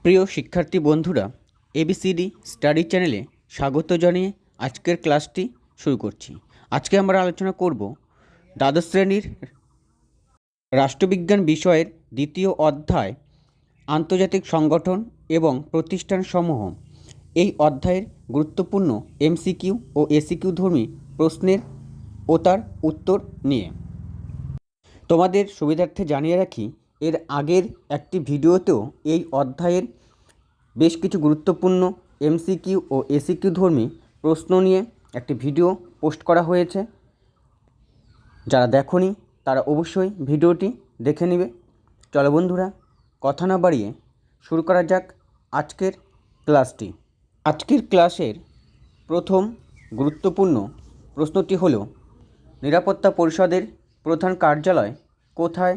প্রিয় শিক্ষার্থী বন্ধুরা, এবিসিডি স্টাডি চ্যানেলে স্বাগত জানিয়ে আজকের ক্লাসটি শুরু করছি। আজকে আমরা আলোচনা করব দ্বাদশ শ্রেণীর রাষ্ট্রবিজ্ঞান বিষয়ের দ্বিতীয় অধ্যায় আন্তর্জাতিক সংগঠন এবং প্রতিষ্ঠানসমূহ। এই অধ্যায়ের গুরুত্বপূর্ণ এমসিকিউ ও এসিকিউ ধর্মী প্রশ্নের ও তার উত্তর নিয়ে। তোমাদের সুবিধার্থে জানিয়ে রাখি, এর আগের একটি ভিডিওতেও এই অধ্যায়ের বেশ কিছু গুরুত্বপূর্ণ এমসিকিউ ও এসিকিউ ধর্মী প্রশ্ন নিয়ে একটি ভিডিও পোস্ট করা হয়েছে। যারা দেখোনি তারা অবশ্যই ভিডিওটি দেখে নেবে। চলো বন্ধুরা, কথা না বাড়িয়ে শুরু করা যাক আজকের ক্লাসটি। আজকের ক্লাসের প্রথম গুরুত্বপূর্ণ প্রশ্নটি হল, নিরাপত্তা পরিষদের প্রধান কার্যালয় কোথায়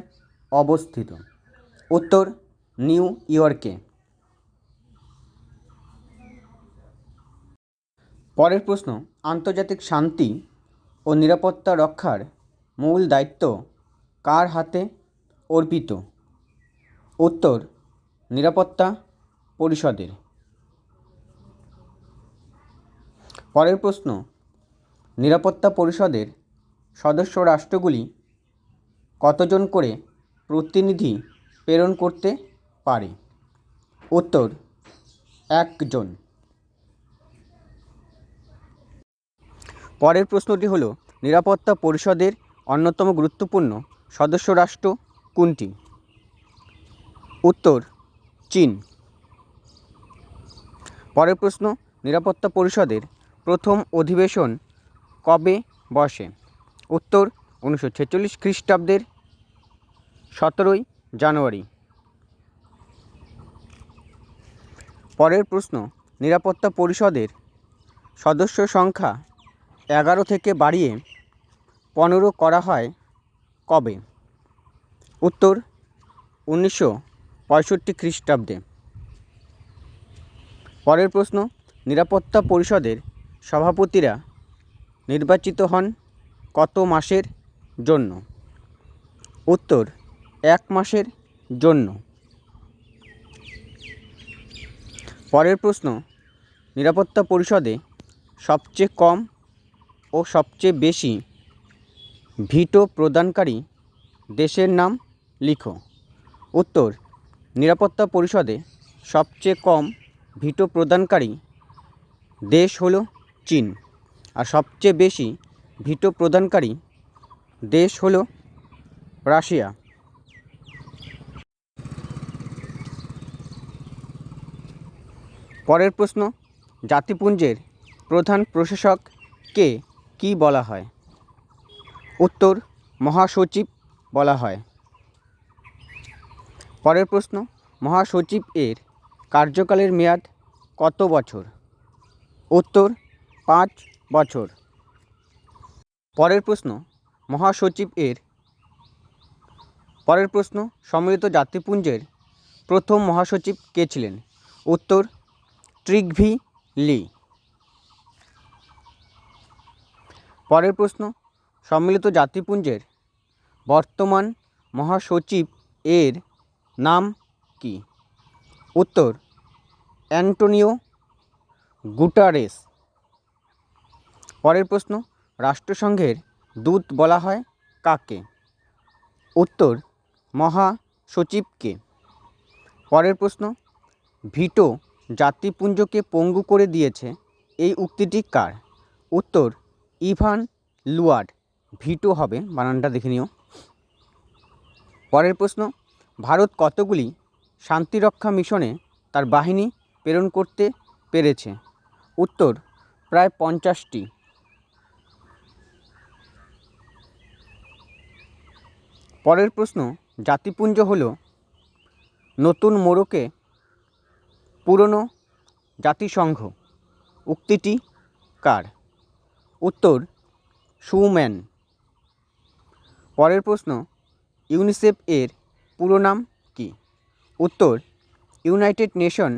অবস্থিত? উত্তর, নিউ ইয়র্কে। পরের প্রশ্ন, আন্তর্জাতিক শান্তি ও নিরাপত্তা রক্ষার মূল দায়িত্ব কার হাতে অর্পিত? উত্তর, নিরাপত্তা পরিষদের। পরের প্রশ্ন, নিরাপত্তা পরিষদের সদস্য রাষ্ট্রগুলি কতজন করে প্রতিনিধি প্রেরণ করতে পারে? উত্তর, একজন। পরের প্রশ্নটি হল, নিরাপত্তা পরিষদের অন্যতম গুরুত্বপূর্ণ সদস্য রাষ্ট্র কোনটি? উত্তর, চীন। পরের প্রশ্ন, নিরাপত্তা পরিষদের প্রথম অধিবেশন কবে বসে? উত্তর, 1946 খ্রিস্টাব্দের 17 জানুয়ারি। পরের প্রশ্ন, নিরাপত্তা পরিষদের সদস্য সংখ্যা 11 থেকে বাড়িয়ে 15 করা হয় কবে? উত্তর, 1965 খ্রিস্টাব্দে। পরের প্রশ্ন, নিরাপত্তা পরিষদের সভাপতিরা নির্বাচিত হন কত মাসের জন্য? উত্তর, 1 মাসের জন্য। পরের প্রশ্ন, নিরাপত্তা পরিষদে সবচেয়ে কম ও সবচেয়ে বেশি ভিটো প্রদানকারী দেশের নাম লিখো। উত্তর, নিরাপত্তা পরিষদে সবচেয়ে কম ভিটো প্রদানকারী দেশ হলো চীন, আর সবচেয়ে বেশি ভিটো প্রদানকারী দেশ হলো রাশিয়া। পরের প্রশ্ন, জাতিপুঞ্জের প্রধান প্রশাসককে কী বলা হয়? উত্তর, মহাসচিব বলা হয়। পরের প্রশ্ন, মহাসচিব এর কার্যকালের মেয়াদ কত বছর? উত্তর, 5 বছর। পরের প্রশ্ন, সম্মিলিত জাতিপুঞ্জের প্রথম মহাসচিব কে ছিলেন? উত্তর, ট্রিগভি লি। পরের প্রশ্ন, সম্মিলিত জাতিপুঞ্জের বর্তমান মহাসচিব এর নাম কি? উত্তর, অ্যান্টোনিও গুটারেস। পরের প্রশ্ন, রাষ্ট্রসংঘের দূত বলা হয় কাকে? উত্তর, মহাসচিবকে। পরের প্রশ্ন, ভিটো জাতিপুঞ্জকে পঙ্গু করে দিয়েছে, এই উক্তিটি কার? উত্তর, ইভান লুয়ার্ড। ভিটো হবে, বানানটা দেখে নিও। পরের প্রশ্ন, ভারত কতগুলি শান্তিরক্ষা মিশনে তার বাহিনী প্রেরণ করতে পেরেছে? উত্তর, প্রায় 50টি। পরের প্রশ্ন, জাতিপুঞ্জ হল নতুন মোড়কে পুরনো জাতিসংঘ, উক্তিটি কার? উত্তর, শুম্যান। পরের প্রশ্ন, ইউনিসেফ এর পুরো নাম কি? উত্তর, United nation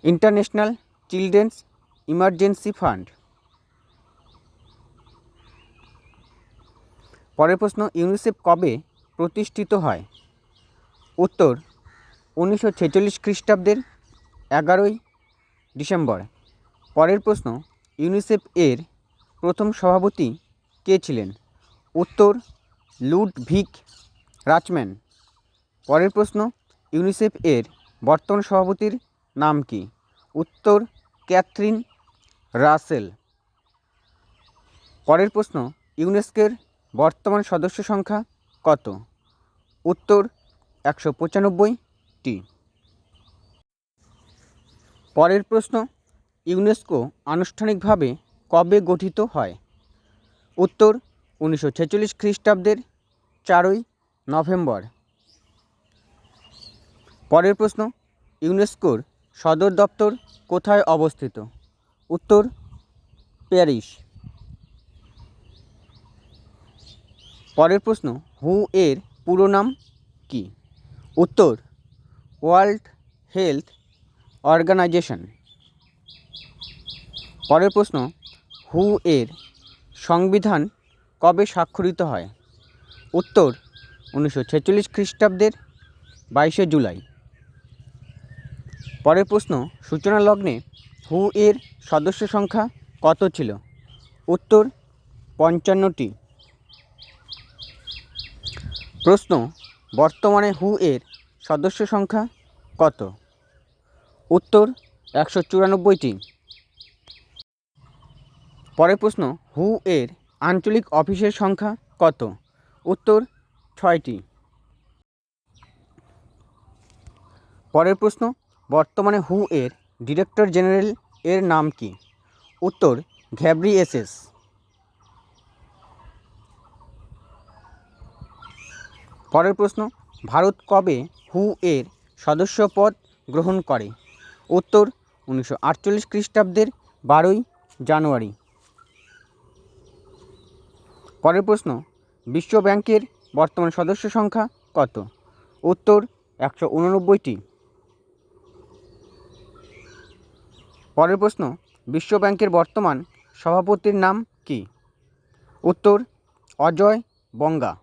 international children's emergency fund. পরের প্রশ্ন, ইউনিসেফ কবে প্রতিষ্ঠিত হয়? উত্তর, 1946 খ্রিস্টাব্দের 11ই ডিসেম্বর। পরের প্রশ্ন, ইউনিসেফ এর প্রথম সভাপতি কে ছিলেন? উত্তর লুডভিগ রাচম্যান। পরের প্রশ্ন, ইউনিসেফ এর বর্তমান সভাপতির নাম কি? উত্তর ক্যাথরিন রাসেল। পরের প্রশ্ন, ইউনেস্কোর বর্তমান সদস্য সংখ্যা কত? উত্তর 195টি। পরের প্রশ্ন, ইউনেস্কো আনুষ্ঠানিকভাবে কবে গঠিত হয়? উত্তর 1946 খ্রিস্টাব্দের 4ই নভেম্বর। পরের প্রশ্ন, ইউনেস্কোর সদর দপ্তর কোথায় অবস্থিত? উত্তর প্যারিস। পরের প্রশ্ন, হু এর পুরো নাম কি? উত্তর ওয়ার্ল্ড হেলথ অর্গানাইজেশন। পরের প্রশ্ন, হু এর সংবিধান কবে স্বাক্ষরিত হয়? উত্তর 1946 খ্রিস্টাব্দের 22শে জুলাই। পরের প্রশ্ন, সূচনা লগ্নে হু এর সদস্য সংখ্যা কত ছিল? উত্তর 55টি। প্রশ্ন, বর্তমানে হু এর সদস্য সংখ্যা কত? উত্তর 194টি। পরের প্রশ্ন, হু এর আঞ্চলিক অফিসের সংখ্যা কত? উত্তর 6টি। পরের প্রশ্ন, বর্তমানে হু এর ডিরেক্টর জেনারেল এর নাম কি? উত্তর ঘ্যাব্রিয়েসাস। পরের প্রশ্ন, ভারত কবে হু এর সদস্যপদ গ্রহণ করে? উত্তর 1948 খ্রিস্টাব্দের 12ই জানুয়ারি। পরের প্রশ্ন, বিশ্ব ব্যাংকের বর্তমান সদস্য সংখ্যা কত? উত্তর 189টি। পরের প্রশ্ন, বিশ্ব ব্যাংকের বর্তমান সভাপতির নাম কি? উত্তর অজয় বঙ্গা।